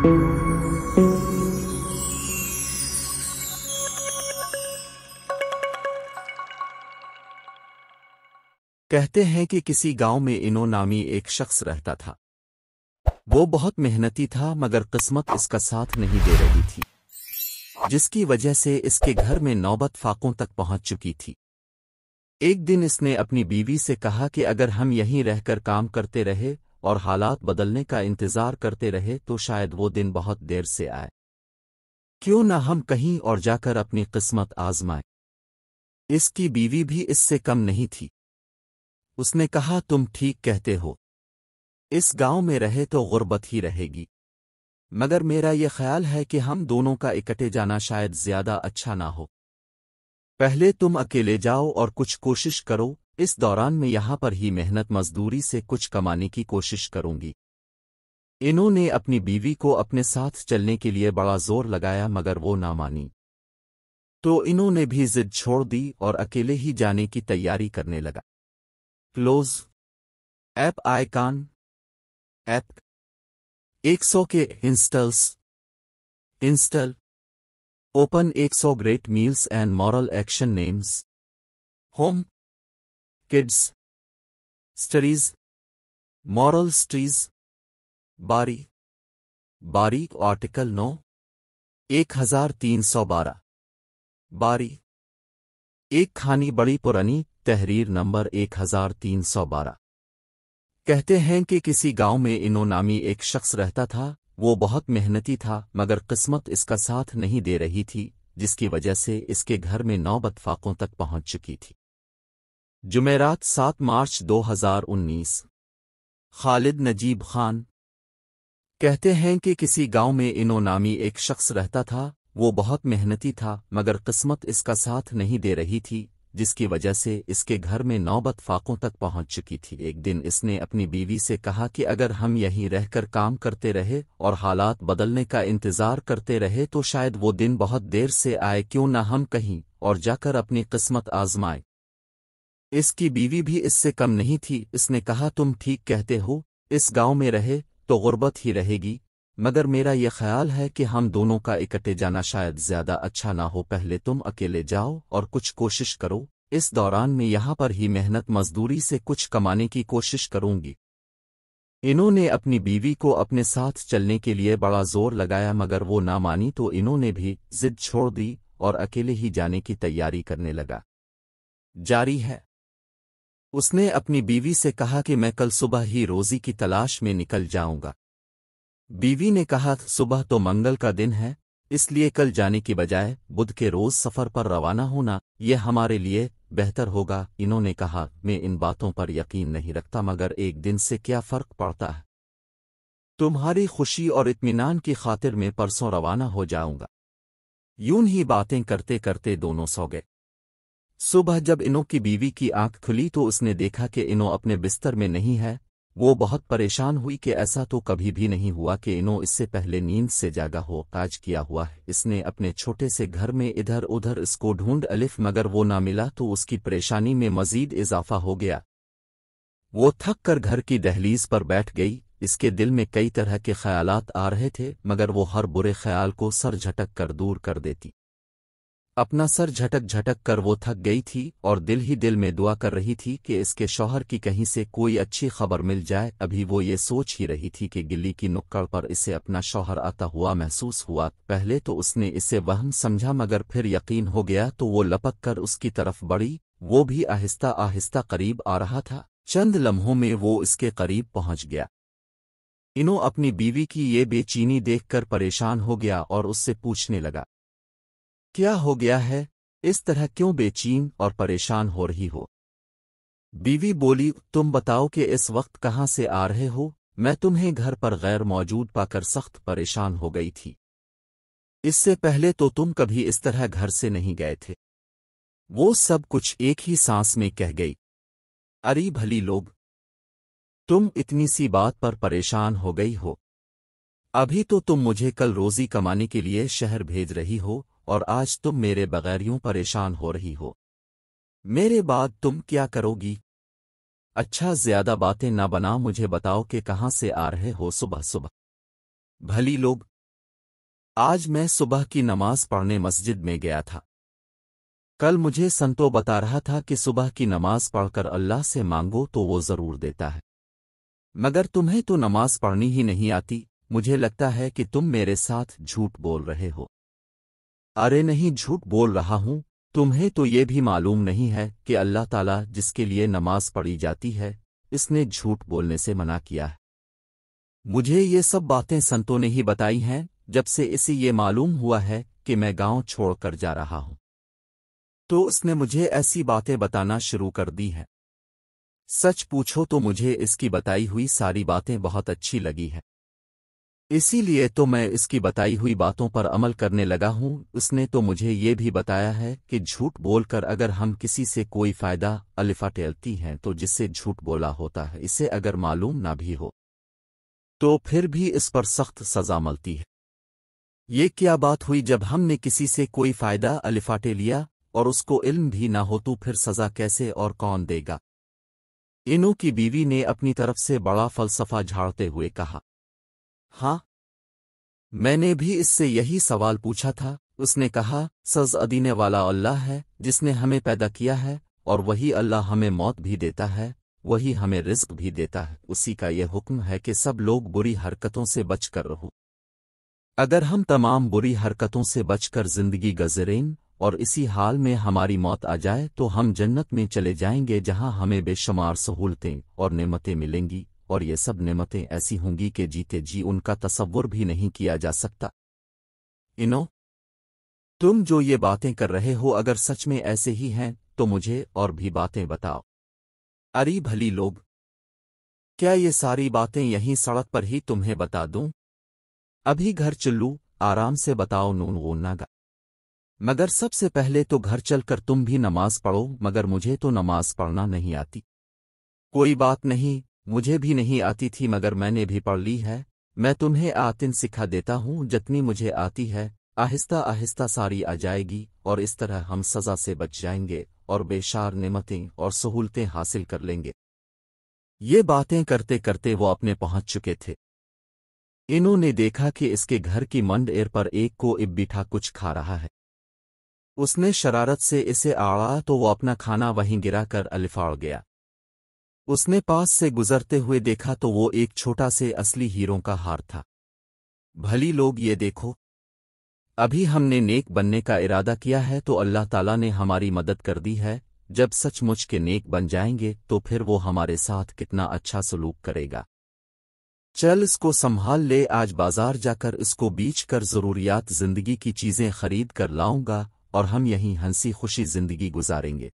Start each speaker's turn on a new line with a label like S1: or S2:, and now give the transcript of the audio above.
S1: کہتے ہیں کہ کسی گاؤں میں انو نامی ایک شخص رہتا تھا۔ وہ بہت محنتی تھا مگر قسمت اس کا ساتھ نہیں دے رہی تھی، جس کی وجہ سے اس کے گھر میں نوبت فاقوں تک پہنچ چکی تھی۔ ایک دن اس نے اپنی بیوی سے کہا کہ اگر ہم یہیں رہ کر کام کرتے رہے اور حالات بدلنے کا انتظار کرتے رہے تو شاید وہ دن بہت دیر سے آئے۔ کیوں نہ ہم کہیں اور جا کر اپنی قسمت آزمائیں۔ اس کی بیوی بھی اس سے کم نہیں تھی۔ اس نے کہا تم ٹھیک کہتے ہو، اس گاؤں میں رہے تو غربت ہی رہے گی، مگر میرا یہ خیال ہے کہ ہم دونوں کا اکٹھے جانا شاید زیادہ اچھا نہ ہو۔ پہلے تم اکیلے جاؤ اور کچھ کوشش کرو، اس دوران میں یہاں پر ہی محنت مزدوری سے کچھ کمانے کی کوشش کروں گی۔ انہوں نے اپنی بیوی کو اپنے ساتھ چلنے کے لیے بڑا زور لگایا مگر وہ نہ مانی، تو انہوں نے بھی ضد چھوڑ دی اور اکیلے ہی جانے کی تیاری کرنے لگا۔ کلوز ایپ آئیکن ایپ 100 کے install open 100 great meals and moral action names home kids studies moral stories باری آرٹیکل 9 1312 باری ایک کہانی بڑی پرانی تحریر نمبر 1312۔ کہتے ہیں کہ کسی گاؤں میں انو نامی ایک شخص رہتا تھا۔ وہ بہت محنتی تھا مگر قسمت اس کا ساتھ نہیں دے رہی تھی، جس کی وجہ سے اس کے گھر میں نوبت فاقوں تک پہنچ چکی تھی۔ جمعرات 7 مارچ 2019۔ خالد نجیب خان۔ کہتے ہیں کہ کسی گاؤں میں انو نامی ایک شخص رہتا تھا۔ وہ بہت محنتی تھا مگر قسمت اس کا ساتھ نہیں دے رہی تھی، جس کی وجہ سے اس کے گھر میں نوبت فاقوں تک پہنچ چکی تھی۔ ایک دن اس نے اپنی بیوی سے کہا کہ اگر ہم یہیں رہ کر کام کرتے رہے اور حالات بدلنے کا انتظار کرتے رہے تو شاید وہ دن بہت دیر سے آئے، کیوں نہ ہم کہیں اور جا کر اپنی قسمت آزمائیں۔ اس کی بیوی بھی اس سے کم نہیں تھی۔ اس نے کہا تم ٹھیک کہتے ہو، اس گاؤں میں رہے تو غربت ہی رہے گی، مگر میرا یہ خیال ہے کہ ہم دونوں کا اکٹھے جانا شاید زیادہ اچھا نہ ہو۔ پہلے تم اکیلے جاؤ اور کچھ کوشش کرو، اس دوران میں یہاں پر ہی محنت مزدوری سے کچھ کمانے کی کوشش کروں گی۔ انہوں نے اپنی بیوی کو اپنے ساتھ چلنے کے لیے بڑا زور لگایا مگر وہ نہ مانی، تو انہوں نے بھی ضد چھوڑ دی اور اکیلے ہی جانے کی تیاری کرنے لگا۔ جاری ہے۔ اس نے اپنی بیوی سے کہا کہ میں کل صبح ہی روزی کی تلاش میں نکل جاؤں گا۔ بیوی نے کہا صبح تو منگل کا دن ہے، اس لیے کل جانے کی بجائے بدھ کے روز سفر پر روانہ ہونا یہ ہمارے لیے بہتر ہوگا۔ انہوں نے کہا میں ان باتوں پر یقین نہیں رکھتا مگر ایک دن سے کیا فرق پڑتا ہے، تمہاری خوشی اور اطمینان کی خاطر میں پرسوں روانہ ہو جاؤں گا۔ یوں ہی باتیں کرتے کرتے دونوں سو گئے۔ صبح جب انو کی بیوی کی آنکھ کھلی تو اس نے دیکھا کہ انو اپنے بستر میں نہیں ہے۔ وہ بہت پریشان ہوئی کہ ایسا تو کبھی بھی نہیں ہوا کہ انو اس سے پہلے نیند سے جاگا ہو، کاج کیا ہوا ہے۔ اس نے اپنے چھوٹے سے گھر میں ادھر ادھر اس کو ڈھونڈ الف مگر وہ نہ ملا تو اس کی پریشانی میں مزید اضافہ ہو گیا۔ وہ تھک کر گھر کی دہلیز پر بیٹھ گئی۔ اس کے دل میں کئی طرح کے خیالات آ رہے تھے مگر وہ ہر برے خیال کو سر جھٹک کر دور کر دیتی۔ اپنا سر جھٹک جھٹک کر وہ تھک گئی تھی اور دل ہی دل میں دعا کر رہی تھی کہ اس کے شوہر کی کہیں سے کوئی اچھی خبر مل جائے۔ ابھی وہ یہ سوچ ہی رہی تھی کہ گلی کی نکڑ پر اسے اپنا شوہر آتا ہوا محسوس ہوا۔ پہلے تو اس نے اسے وہم سمجھا مگر پھر یقین ہو گیا تو وہ لپک کر اس کی طرف بڑھی۔ وہ بھی آہستہ آہستہ قریب آ رہا تھا۔ چند لمحوں میں وہ اس کے قریب پہنچ گیا۔ انو اپنی بیوی کی یہ بے چینی دیکھ کر پریشان ہو گیا اور اس سے پوچھنے لگا کیا ہو گیا ہے، اس طرح کیوں بے چین اور پریشان ہو رہی ہو؟ بیوی بولی تم بتاؤ کہ اس وقت کہاں سے آ رہے ہو؟ میں تمہیں گھر پر غیر موجود پا کر سخت پریشان ہو گئی تھی۔ اس سے پہلے تو تم کبھی اس طرح گھر سے نہیں گئے تھے۔ وہ سب کچھ ایک ہی سانس میں کہہ گئی۔ اری بھلی لوگ، تم اتنی سی بات پر پریشان ہو گئی ہو؟ ابھی تو تم مجھے کل روزی کمانے کے لیے شہر بھیج رہی ہو اور آج تم میرے بغیر یوں پریشان ہو رہی ہو۔ میرے بعد تم کیا کرو گی؟ اچھا زیادہ باتیں نہ بنا، مجھے بتاؤ کہ کہاں سے آ رہے ہو صبح صبح؟ بھلی لوگ، آج میں صبح کی نماز پڑھنے مسجد میں گیا تھا۔ کل مجھے سنتو بتا رہا تھا کہ صبح کی نماز پڑھ کر اللہ سے مانگو تو وہ ضرور دیتا ہے، مگر تمہیں تو نماز پڑھنی ہی نہیں آتی۔ مجھے لگتا ہے کہ تم میرے ساتھ جھوٹ بول رہے ہو۔ ارے نہیں، جھوٹ بول رہا ہوں۔ تمہیں تو یہ بھی معلوم نہیں ہے کہ اللہ تعالیٰ جس کے لیے نماز پڑھی جاتی ہے، اس نے جھوٹ بولنے سے منع کیا ہے۔ مجھے یہ سب باتیں سنتوں نے ہی بتائی ہیں جب سے اسے یہ معلوم ہوا ہے کہ میں گاؤں چھوڑ کر جا رہا ہوں، تو اس نے مجھے ایسی باتیں بتانا شروع کر دی ہیں۔ سچ پوچھو تو مجھے اس کی بتائی ہوئی ساری باتیں بہت اچھی لگی ہیں، اسی لیے تو میں اس کی بتائی ہوئی باتوں پر عمل کرنے لگا ہوں۔ اس نے تو مجھے یہ بھی بتایا ہے کہ جھوٹ بول کر اگر ہم کسی سے کوئی فائدہ ٹیلتی ہیں تو جس سے جھوٹ بولا ہوتا ہے اسے اگر معلوم نہ بھی ہو تو پھر بھی اس پر سخت سزا ملتی ہے۔ یہ کیا بات ہوئی؟ جب ہم نے کسی سے کوئی فائدہ الفاٹے لیا اور اس کو علم بھی نہ ہو تو پھر سزا کیسے اور کون دے گا؟ انوں کی بیوی نے اپنی طرف سے بڑا فلسفہ جھاڑتے ہوئے کہا۔ ہاں، میں نے بھی اس سے یہی سوال پوچھا تھا۔ اس نے کہا، سزا دینے والا اللہ ہے جس نے ہمیں پیدا کیا ہے، اور وہی اللہ ہمیں موت بھی دیتا ہے، وہی ہمیں رزق بھی دیتا ہے۔ اسی کا یہ حکم ہے کہ سب لوگ بری حرکتوں سے بچ کر رہو۔ اگر ہم تمام بری حرکتوں سے بچ کر زندگی گزریں اور اسی حال میں ہماری موت آ جائے تو ہم جنت میں چلے جائیں گے، جہاں ہمیں بے شمار سہولتیں اور نعمتیں ملیں گی، اور یہ سب نعمتیں ایسی ہوں گی کہ جیتے جی ان کا تصور بھی نہیں کیا جا سکتا۔ تم جو یہ باتیں کر رہے ہو اگر سچ میں ایسے ہی ہیں تو مجھے اور بھی باتیں بتاؤ۔ اری بھلی لوگ، کیا یہ ساری باتیں یہیں سڑک پر ہی تمہیں بتا دوں؟ ابھی گھر چلو، آرام سے بتاؤ نون غوننا گا۔ مگر سب سے پہلے تو گھر چل کر تم بھی نماز پڑھو۔ مگر مجھے تو نماز پڑھنا نہیں آتی۔ کوئی بات نہیں، مجھے بھی نہیں آتی تھی مگر میں نے بھی پڑھ لی ہے۔ میں تمہیں آتن سکھا دیتا ہوں، جتنی مجھے آتی ہے آہستہ آہستہ ساری آ جائے گی، اور اس طرح ہم سزا سے بچ جائیں گے اور بے شمار نعمتیں اور سہولتیں حاصل کر لیں گے۔ یہ باتیں کرتے کرتے وہ اپنے پہنچ چکے تھے۔ انہوں نے دیکھا کہ اس کے گھر کی منڈ ایر پر ایک کو اب بیٹھا کچھ کھا رہا ہے۔ اس نے شرارت سے اسے آڑا تو وہ اپنا کھانا وہیں گرا کر الفاڑ گیا۔ اس نے پاس سے گزرتے ہوئے دیکھا تو وہ ایک چھوٹا سے اصلی ہیروں کا ہار تھا۔ بھلی لوگ، یہ دیکھو، ابھی ہم نے نیک بننے کا ارادہ کیا ہے تو اللہ تعالیٰ نے ہماری مدد کر دی ہے۔ جب سچ مچ کے نیک بن جائیں گے تو پھر وہ ہمارے ساتھ کتنا اچھا سلوک کرے گا۔ چل اس کو سنبھال لے، آج بازار جا کر اس کو بیچ کر ضروریات زندگی کی چیزیں خرید کر لاؤں گا اور ہم یہیں ہنسی خوشی زندگی گزاریں گے۔